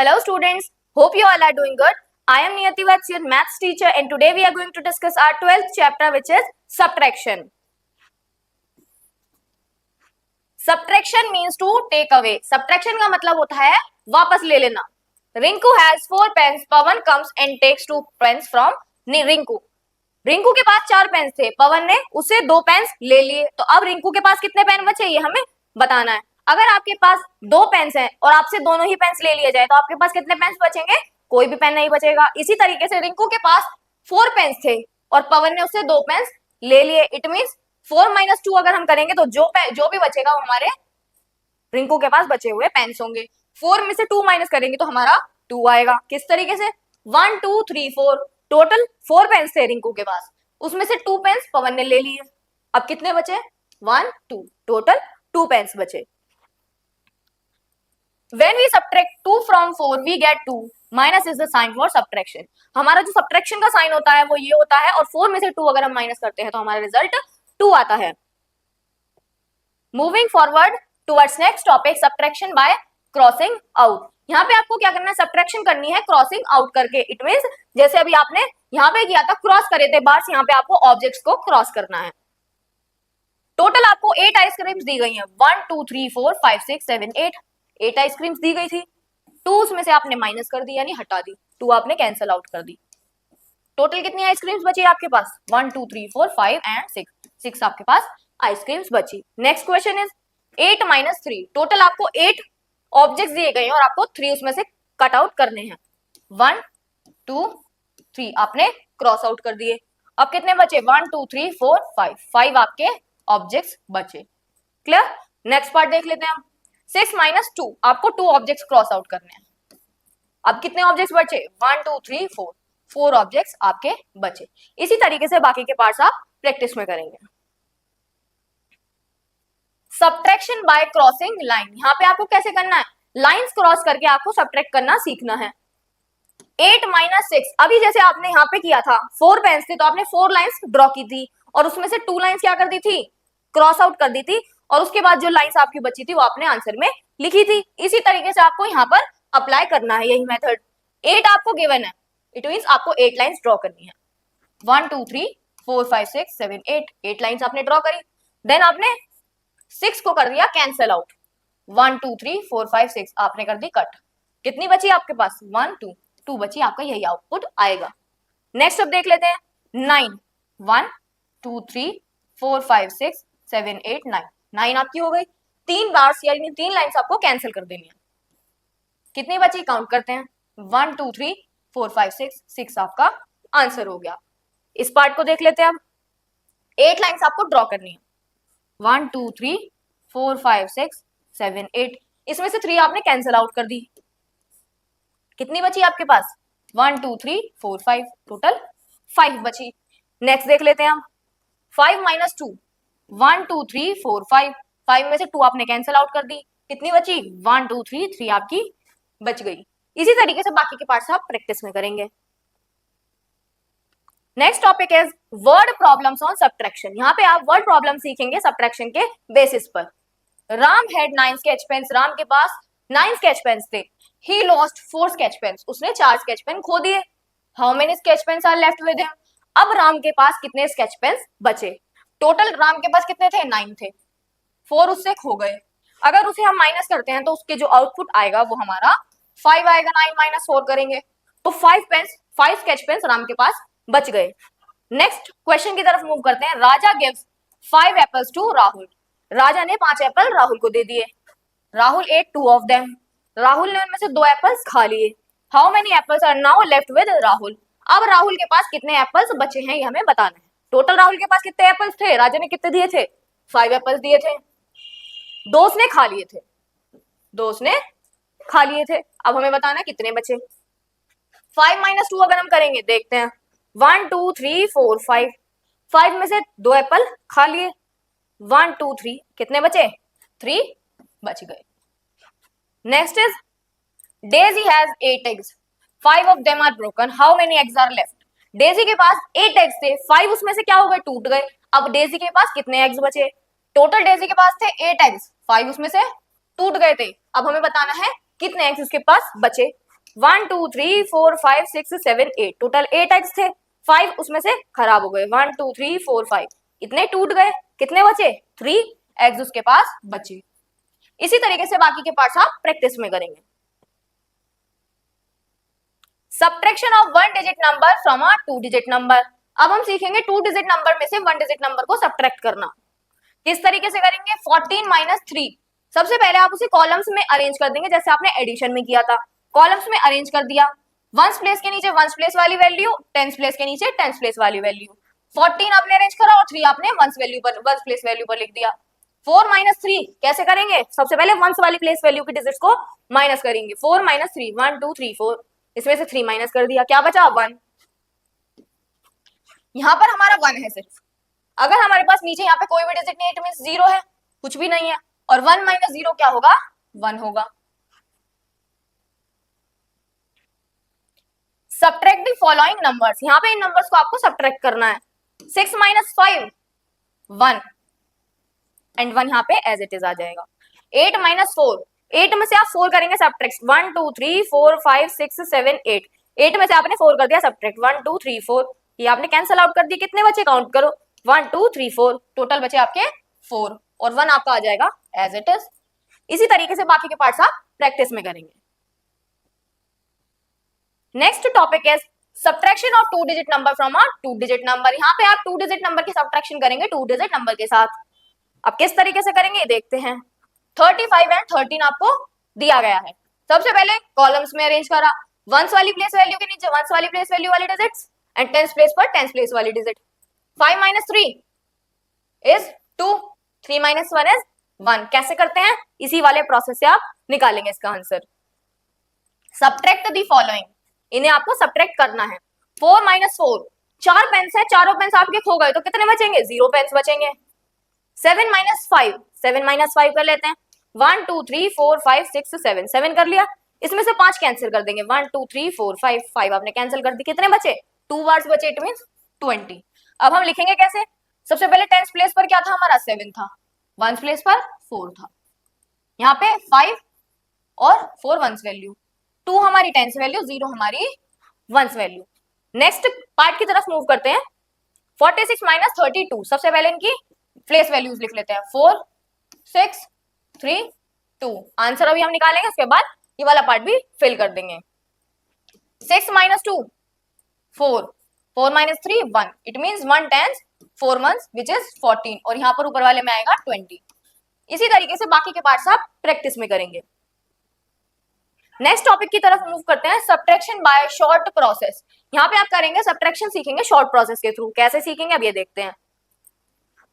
Hello students, hope you all are doing good. I am Niyati Vats, your maths teacher, and today we are going to discuss our 12th chapter, which is subtraction. Subtraction means to take away. Subtraction का मतलब होता है वापस ले लेना. Rinku has 4 pens. Pawan comes and takes 2 pens from Rinku. Rinku के पास 4 pen थे, पवन ने उससे 2 पेन ले लिए. तो अब रिंकू के पास कितने पेन बचे ये हमें बताना है. अगर आपके पास 2 पेन्स हैं और आपसे दोनों ही पेन्स ले लिए जाए तो आपके पास कितने पेन्स बचेंगे? कोई भी पेन नहीं बचेगा. इसी तरीके से रिंकू के पास 4 पेन्स थे और पवन ने उससे 2 पेन्स ले लिए. इट मींस 4 - 2 अगर हम करेंगे तो जो भी बचेगा वो हमारे रिंकू के पास बचे हुए पेन्स होंगे. 4 में से 2 माइनस करेंगे तो हमारा 2 आएगा. किस तरीके से? 1 2 3 4 टोटल 4 पेन्स थे रिंकू के पास, उसमें से 2 पेन्स पवन ने ले लिए. अब कितने बचे? 1 2 टोटल 2 पेन्स बचे. When we subtract 2 from 4, we get 2. Minus is the sign for subtraction. हमारा जो सब्ट्रैक्शन का साइन होता है वो ये होता है और 4 में से 2 अगर हम माइनस करते हैं तो हमारा रिजल्ट 2 आता है. Moving forward towards next topic, subtraction bye crossing out. यहाँ पे आपको क्या करना है? सब्ट्रैक्शन करनी है क्रॉसिंग आउट करके. इट मींस जैसे अभी आपने यहाँ पे किया था, क्रॉस करे थे बार्स, यहाँ पे आपको ऑब्जेक्ट्स को क्रॉस करना है. टोटल आपको 8 आइसक्रीम्स दी गई हैं. 1 2 3 4 5 6 7 8 आइसक्रीम्स दी गई थी. 2 उसमें से आपने माइनस कर दी यानी हटा दी. 2 आपने कैंसिल आउट कर दी. टोटल कितनी आइसक्रीम्स बची आपके पास? 1 2 3 4 5 एंड 6 आपके पास आइसक्रीम्स बची. Next question is 8 - 3. टोटल आपको 8 ऑब्जेक्ट्स दिए गए हैं और आपको 3 उसमें से कट आउट करने हैं. 1 2 3 आपने क्रॉस आउट कर दिए. अब कितने बचे? 1 2 3 4 5 आपके ऑब्जेक्ट्स बचे. क्लियर? नेक्स्ट पार्ट देख लेते हैं हम. 6 - 2 आपको 2 ऑब्जेक्ट्स क्रॉस आउट करने हैं. अब कितने ऑब्जेक्ट्स बचे? 1 2 3 4 ऑब्जेक्ट्स आपके बचे. इसी तरीके से बाकी के पार्ट्स आप प्रैक्टिस में करेंगे. Subtraction bye crossing line. यहाँ पे आपको कैसे करना है? लाइंस क्रॉस करके आपको सब्ट्रैक्ट करना सीखना है. 8 - 6. अभी जैसे आपने यहाँ पे किया था, 4 पेन्स थे तो आपने 4 लाइंस ड्रॉ की थी और उसमें से 2 लाइंस क्या कर दी थी? क्रॉस आउट कर दी थी और उसके बाद जो लाइंस आपकी बची थी वो आपने आंसर में लिखी थी. इसी तरीके से आपको यहाँ पर अप्लाई करना है यही मेथड. 8 आपको गिवन है, इट मींस आपको 8 लाइंस ड्रॉ करनी है. 1 2 3 4 5 6 7 8 लाइंस आपने ड्रॉ करी. देन आपने 6 को कर दिया कैंसल आउट. 1 2 3 4 5 6 आपने कर दी कट. कितनी बची आपके पास? 1 2 बची. आपका यही आउटपुट आएगा. नेक्स्ट अब देख लेते हैं 9. 1 2 3 4 5 6 7 8 9 आपकी हो गई. 3 बार्स यानी 3 लाइंस आपको कैंसिल कर देनी है. कितनी बची? काउंट करते हैं. 1 2 3 4 5 6 आपका आंसर हो गया. इस पार्ट को देख लेते हैं. अब 8 लाइंस आपको ड्रॉ करनी है. 1 2 3 4 5 6 7 8. इसमें से 3 आपने कैंसिल आउट कर दी. कितनी बची आपके पास? 1 2 3 4 5 टोटल 5 बची. नेक्स्ट देख लेते हैं हम. 5 - 2. 1 2 3 4 5 में से 2 आपने कैंसिल आउट कर दी. कितनी बची? 1 2 3 आपकी बच गई. इसी तरीके से बाकी के पार्ट्स आप प्रैक्टिस में करेंगे. Next topic is word problems on subtraction. यहाँ पे आप वर्ड प्रॉब्लम सीखेंगे सब्ट्रैक्शन के बेसिस पर. Ram had 9 sketch pens. Ram के पास 9 स्केच पेन्स थे. He lost 4 sketch pens. उसने 4 स्केच पेन खो दिए. How many sketch pens are left with him. अब राम के पास कितने स्केच पेन्स बचे? टोटल राम के पास कितने थे? 9 थे. 4 उससे खो गए. अगर उसे हम माइनस करते हैं तो उसके जो आउटपुट आएगा वो हमारा 5 आएगा. 9 - 4 करेंगे तो 5 स्केच पेन्स राम के पास बच गए. नेक्स्ट क्वेश्चन की तरफ मूव करते हैं. Raja gives 5 apples to Rahul. Raja ने 5 एप्पल राहुल को दे दिए. Rahul ate 2 of them. Rahul ने उनमें से 2 एप्पल्स खा लिए. How many apples are now left with Rahul. अब राहुल के पास कितने एप्पल्स बचे हैं ये हमें बताना है. टोटल राहुल के पास कितने एप्पल्स थे? राजा ने कितने दिए थे? 5 एप्पल्स दिए थे. 2 उसने खा लिए थे. 2 उसने खा लिए थे. अब हमें बताना कितने बचे. 5 - 2 अगर हम करेंगे देखते हैं. 1 2 3 4 5 में से 2 एप्पल खा लिए. 1 2 3 कितने बचे? 3 बच गए. Next is Daisy has 8 eggs. 5 of them are broken. How many eggs are left? Daisy के पास 8 eggs थे. 5 उसमें से क्या हो गए? टूट गए. अब डेजी के पास कितने eggs बचे? टोटल डेजी के पास थे 8 eggs. 5 उसमें से टूट गए थे. अब हमें बताना है कितने eggs उसके पास बचे. 1 2 3 4 5 6 7 8 टोटल 8 एग्स थे, 5 उसमें से खराब हो गए, 1 2 3 4 5 इतने टूट गए, कितने बचे 3 एग्स उसके पास बचे। इसी तरीके से बाकी के पार्ट्स आप प्रैक्टिस में करेंगे। Subtraction of one digit number from a two digit number. अब हम सीखेंगे टू डिजिट नंबर में से वन डिजिट नंबर को सब्ट्रैक्ट करना। किस तरीके से करेंगे, 14 माइनस 3, सबसे पहले आप उसे कॉलम्स में अरेंज कर देंगे जैसे आपने एडिशन में किया था, कॉलम्स में अरेंज कर दिया, वंस प्लेस के नीचे वंस प्लेस वाली वैल्यू, टेंस प्लेस के नीचे टेंस प्लेस वाली वैल्यू, 14 आपने अरेंज करा और 3 आपने वंस वैल्यू पर वंस प्लेस वैल्यू पर लिख दिया। 4 माइनस 3 कैसे करेंगे, सबसे पहले वंस वाली प्लेस वैल्यू की डिजिट्स को माइनस करेंगे, 4 माइनस 3 1 2 3 4, इसमें से 3 माइनस कर दिया, क्या बचा 1, यहां पर हमारा 1 है सिर्फ। अगर हमारे पास नीचे यहाँ पे कोई भी डिजिट नहीं है, इट मींस 0 है, कुछ भी नहीं है, और 1 माइनस 0 क्या होगा 1 होगा। सब्ट्रैक्ट द फॉलोइंग नंबर्स, यहाँ पे इन नंबर्स को आपको सब्ट्रैक्ट करना है। 6 माइनस 5 1 एंड 1 यहाँ पे एज इट इज आ जाएगा। 8 माइनस 4, 8 में से आप 4 करेंगे सब्ट्रैक्ट, 1 2 3 4 5 6 7 8, 8 में से आपने 4 कर दिया सब्ट्रैक्ट, 1 2 3 4, ये आपने कैंसिल आउट कर दिया, कितने बचे काउंट करो, 1 2 3 4, टोटल बचे आपके 4 और 1 आपका आ जाएगा एज इट इज। इसी तरीके से बाकी के पार्ट्स आप प्रैक्टिस में करेंगे। नेक्स्ट टॉपिक है subtraction of two digit number from a two digit number. यहाँ पे आप टू डिजिट नंबर की सब्ट्रैक्शन करेंगे टू डिजिट नंबर के साथ। अब किस तरीके से करेंगे देखते हैं। 35 एंड 13 आपको दिया गया है, सबसे पहले कॉलम्स में अरेंज करा, वंस वाली प्लेस वैल्यू के नीचे वंस वाली प्लेस वैल्यू वाली डिजिट्स एंड टेंस प्लेस पर टेंस प्लेस वाली digit. 5 minus 3 is 2, 3 minus 1 is 1, कैसे करते हैं, इसी वाले प्रोसेस से आप निकालेंगे इसका आंसर। सब्ट्रैक्ट द फॉलोइंग, इन्हें आपको सब्ट्रैक्ट करना है। 4 माइनस 4, 4 पेन्स है, चारों पेन्स आपके खो गए तो कितने बचेंगे 0 पेन्स बचेंगे। 7 माइनस 5, 7 माइनस 5 कर लेते हैं, 1 2 3 4 5 6 7, 7 कर लिया, इसमें से 5 कैंसिल कर देंगे, 1 2 3 4 5, 5 आपने कैंसिल कर दी, कितने बचे 2 वर्ड्स बचे, इट मींस 20। अब हम लिखेंगे कैसे, सबसे पहले टेंस प्लेस पर क्या था हमारा 7 था, वंस प्लेस पर 4 था, यहाँ पे 5 और 4 वंस वैल्यू, 2 हमारी टेंस वैल्यू, 0 हमारी वंस वैल्यू। नेक्स्ट पार्ट की तरफ मूव करते हैं। 46 माइनस 32, सबसे पहले इनकी प्लेस वैल्यूज लिख लेते हैं, 4 6 3 2, आंसर अभी हम निकालेंगे, उसके बाद ये वाला पार्ट भी फिल कर देंगे। 6 minus 2 4, 4 minus 3 1, it means 1 tens 4 months which is 14, और यहाँ पर ऊपर वाले में आएगा 20। इसी तरीके से बाकी के पार्ट्स आप प्रैक्टिस में करेंगे। नेक्स्ट टॉपिक की तरफ मूव करते हैं, सब्ट्रैक्शन बाय शॉर्ट प्रोसेस। यहाँ पे आप करेंगे सब्ट्रैक्शन सीखेंगे शॉर्ट प्रोसेस के थ्रू, कैसे सीखेंगे अब ये देखते हैं।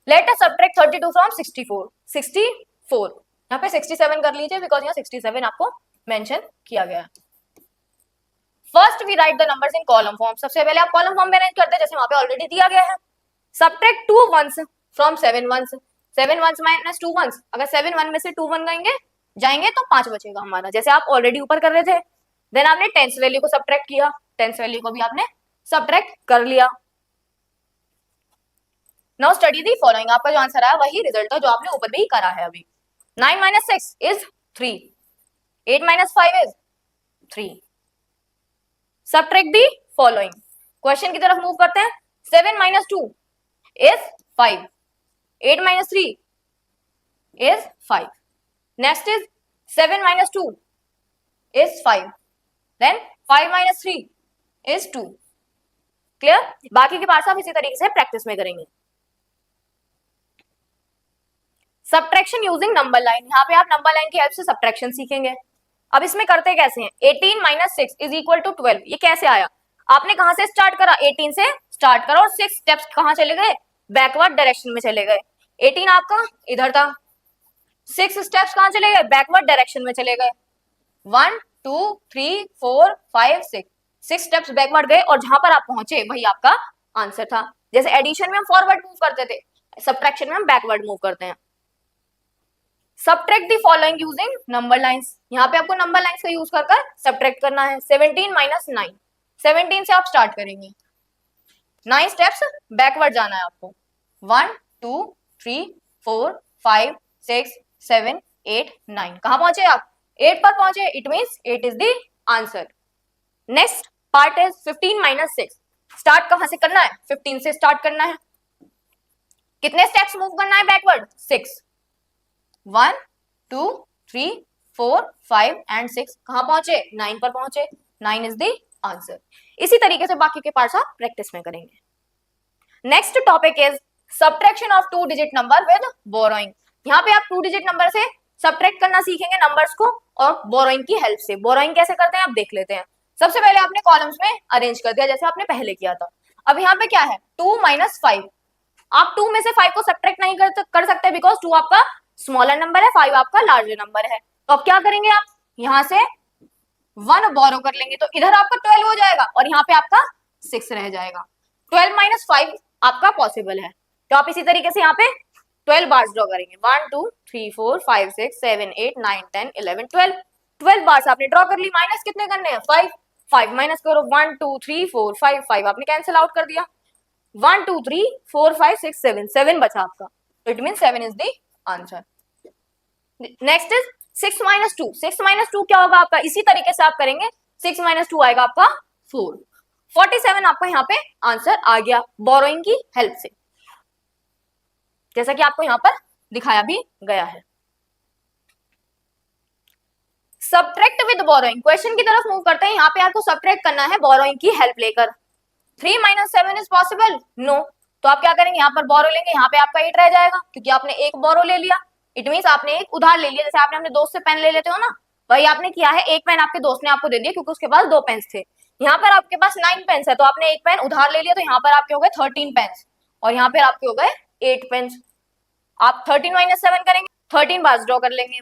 लेट अस सब्ट्रैक्ट 32 फ्रॉम 64, 64, यहाँ पे 67 कर लीजिए बिकॉज यहाँ 67 आपको मेंशन किया गया है। First we write the numbers in column form, सबसे पहले आप कॉलम फॉर्म में अरेंज करते हैं जैसे वहां पे ऑलरेडी दिया गया है। Subtract 2 ones from 7 ones, 7 ones minus 2 ones, अगर 7 वन में से 2 वन जाएंगे तो 5 बचेगा हमारा, जैसे आप ऑलरेडी ऊपर कर रहे थे। देन आपने टेंस वैल्यू को सब्ट्रैक्ट किया, टेंस वैल्यू को भी आपने सब्ट्रैक्ट कर लिया। नाउ स्टडी दी फॉलोइंग, आपका जो आंसर आया वही रिजल्ट है जो आपने ऊपर भी करा है अभी। 9 minus 6 is 3, 8 minus 5 is 3। Subtract the following, question की तरफ मूव करते हैं। 7 minus 2 is 5, 8 minus 3 is 5, next is 7 minus 2 is 5, then 5 minus 3 is 2। Clear, बाकी के पार्ट्स आप इसी तरीके से प्रैक्टिस में करेंगे। सब्ट्रैक्शन यूजिंग नंबर लाइन, यहाँ पे आप नंबर लाइन की हेल्प से सब्ट्रैक्शन सीखेंगे। अब इसमें करते कैसे हैं, 18 माइनस 6 इज इक्वल टू 12, ये कैसे आया, आपने कहां से स्टार्ट करा, 18 से स्टार्ट करा और 6 स्टेप्स कहां चले गए, बैकवर्ड डायरेक्शन में चले गए। 18 आपका इधर था, 6 स्टेप्स कहां चले गए, बैकवर्ड डायरेक्शन में चले गए, 1 2 3 4 5 6, 6 स्टेप्स बैकवर्ड गए और जहां पर आप पहुंचे वही आपका आंसर था। जैसे एडिशन में हम फॉरवर्ड मूव करते थे, सब्ट्रैक्शन में हम बैकवर्ड मूव करते हैं। Subtract the following using number lines, यहाँ पे आपको नंबर लाइंस का यूज कर सब्ट्रैक्ट करना है। 17 माइनस 9, 17 से आप स्टार्ट करेंगे, 9 स्टेप्स बैकवर्ड जाना है आपको, 1 2 3 4 5 6 7 8 9, कहां पहुंचे आप 8 पर पहुंचे, it means 8 is the answer. Next part is 15 minus 6। Start कहां से करना है? 15 से स्टार्ट करना है। कितने स्टेप्स मूव करना है बैकवर्ड? 6। 1 2 3 4 5 एंड 6। कहां पहुंचे? 9 पर पहुंचे। 9 इज द आंसर। इसी तरीके से बाकी के पार्ट्स आप प्रैक्टिस में करेंगे। Next topic is subtraction of 2 digit number with borrowing. यहाँ पे आप 2 डिजिट नंबर से सब्ट्रैक्ट करना सीखेंगे नंबर्स को, और बोरोइंग की हेल्प से। बोरोइंग कैसे करते हैं आप देख लेते हैं। सबसे पहले आपने कॉलम्स में अरेंज कर दिया जैसे आपने पहले किया था। अब यहाँ पे क्या है? 2 माइनस 5। आप 2 में से 5 को सब्ट्रैक्ट नहीं कर सकते बिकॉज 2 आपका स्मॉलर नंबर है, 5 आपका लार्जर नंबर है। तो अब क्या करेंगे आप? यहाँ से 1 बोरो कर लेंगे तो इधर आपका 12 हो जाएगा और यहाँ पे आपका 6 रह जाएगा। 12 माइनस 5 आपका पॉसिबल है। तो आप इसी तरीके से यहाँ पे 12 बार्स ड्रॉ करेंगे। 1 2 3 4 5 6 7 8 9 10 11 12। 12 बार्स आपने ड्रॉ कर ली। माइनस कितने करने हैं? 5। 5 माइनस करो। 1 2 3 4 5 5 आपने कैंसिल आउट कर दिया। 1 2 3 4 5 6 7 7 बचा आपका। तो it mean 7 is the answer. Next is 6 minus 2। 6 minus 2 क्या होगा आपका? इसी तरीके से आप करेंगे। 6 माइनस 2 आएगा आपका 4। 47 आपका यहाँ पे आंसर आ गया बोरोइंग की हेल्प से, जैसा कि आपको यहाँ पर दिखाया भी गया है। Subtract with borrowing. क्वेश्चन की तरफ मूव करते हैं। यहाँ पे आपको सब्ट्रैक्ट करना है बोरोइंग की हेल्प लेकर। 3 माइनस 7 इज पॉसिबल? नो। तो आप क्या करेंगे? यहाँ पर बोरो लेंगे, यहाँ पे आपका 8 रह जाएगा क्योंकि आपने एक बोरो ले लिया। इट मीन्स आपने एक उधार ले लिया। जैसे आपने अपने दोस्त से पेन ले लेते हो ना, वही आपने किया है। एक पेन आपके दोस्त ने आपको दे दिया क्योंकि उसके पास 2 पेन्स थे। यहाँ पर आपके पास 9 पेन्स है तो आपने एक पेन उधार ले लिया, तो यहाँ पर आपके हो गए 13 पेन्स और यहाँ पर आपके हो गए 8 पेन्स। आप 13 माइनस 7 करेंगे, 13 बार ड्रॉ कर लेंगे।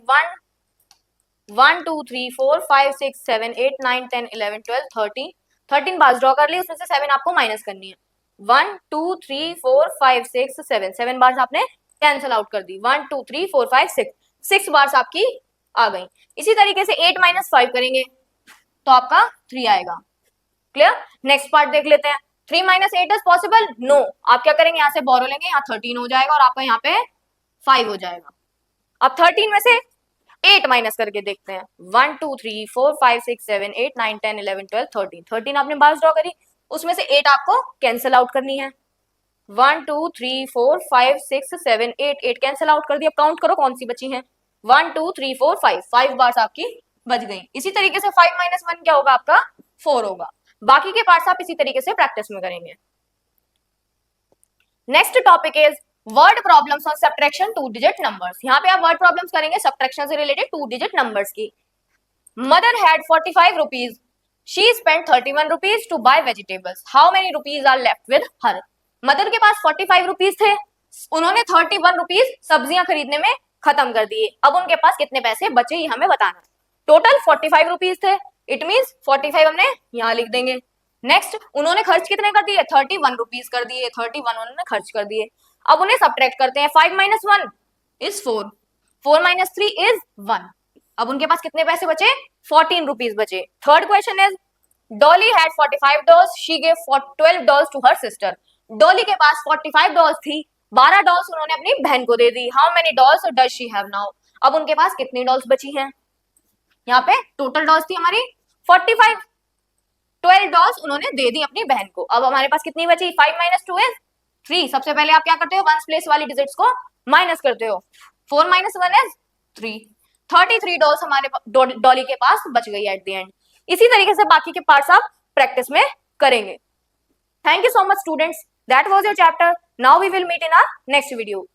1 2 3 4 5 6 7 8 9 10 11 12 13। 13 बार ड्रॉ कर ली, उसमें से 7 आपको माइनस करनी है। 1 2 3 4 5 6 7 7 बार आपने कैंसिल आउट कर दी। 1 2 3 4 5 6 6 बार आपकी आ गई। इसी तरीके से 8 माइनस 5 करेंगे तो आपका 3 आएगा। क्लियर? नेक्स्ट पार्ट देख लेते हैं। 3 माइनस 8 इज पॉसिबल? नो। आप क्या करेंगे? यहाँ से बोरो लेंगे, यहाँ 13 हो जाएगा और आपका यहाँ पे 5 हो जाएगा। अब 13 में से 8 माइनस करके देखते हैं। 1 2 3 4 5 6 7 8 9 10 11 12 13। 13 आपने बार ड्रॉ करी, उसमें से 8 आपको कैंसिल आउट करनी है। 1 2 3 4 5 6 7 8 8 कैंसिल आउट कर दिया। काउंट करो कौन सी बची है। 1 2 3 4 5 5 बार आपकी बच गई। इसी तरीके से 5 माइनस 1 क्या होगा आपका? 4 होगा। बाकी के पार्ट्स आप इसी तरीके से प्रैक्टिस में करेंगे। Next topic is word problems on subtraction 2 digit numbers. यहाँ पे आप वर्ड प्रॉब्लम्स करेंगे सब्ट्रैक्शन से रिलेटेड 2 डिजिट नंबर्स की। Mother had 45 rupees, she spent 31 rupees to buy vegetables, how many rupees are left with her. Mother के पास 45 rupees थे, उन्होंने 31 रुपीज सब्जियां खरीदने में खत्म कर दिए। अब उनके पास कितने पैसे बचे ये हमें बताना। टोटल 45 रुपीज थे, इट मीन्स 45 हमने यहाँ लिख देंगे। नेक्स्ट उन्होंने खर्च कितने कर दिए? 31 रुपीज कर दिए। 31 उन्होंने खर्च कर दिए। अब उन्हें सब्ट्रैक्ट करते हैं। 5 माइनस 1 इज 4, 4 माइनस 3 इज 1। अब उनके पास कितने पैसे बचे? 14 रुपीज बचे। Third question is Dolly had 45 dolls, she gave 12 dolls to her sister. Dolly के पास 45 डॉल्स थी, 12 डॉल्स उन्होंने अपनी बहन को दे दी। How many dolls does she have now. अब उनके पास कितनी डॉल्स बची हैं? यहाँ पे टोटल डॉल्स थी हमारी 45, 12 डॉल्स उन्होंने दे दी अपनी बहन को। अब हमारे पास कितनी बची? 5 माइनस 2 इज 3। सबसे पहले आप क्या करते हो? वंस प्लेस वाली डिजिट्स को माइनस करते हो। 4 माइनस 1 इज 3। 33 डॉल्स हमारे डॉली के पास बच गई एट द एंड। इसी तरीके से बाकी के पार्ट्स आप प्रैक्टिस में करेंगे। Thank you so much students, that was your chapter. Now we will meet in our next video.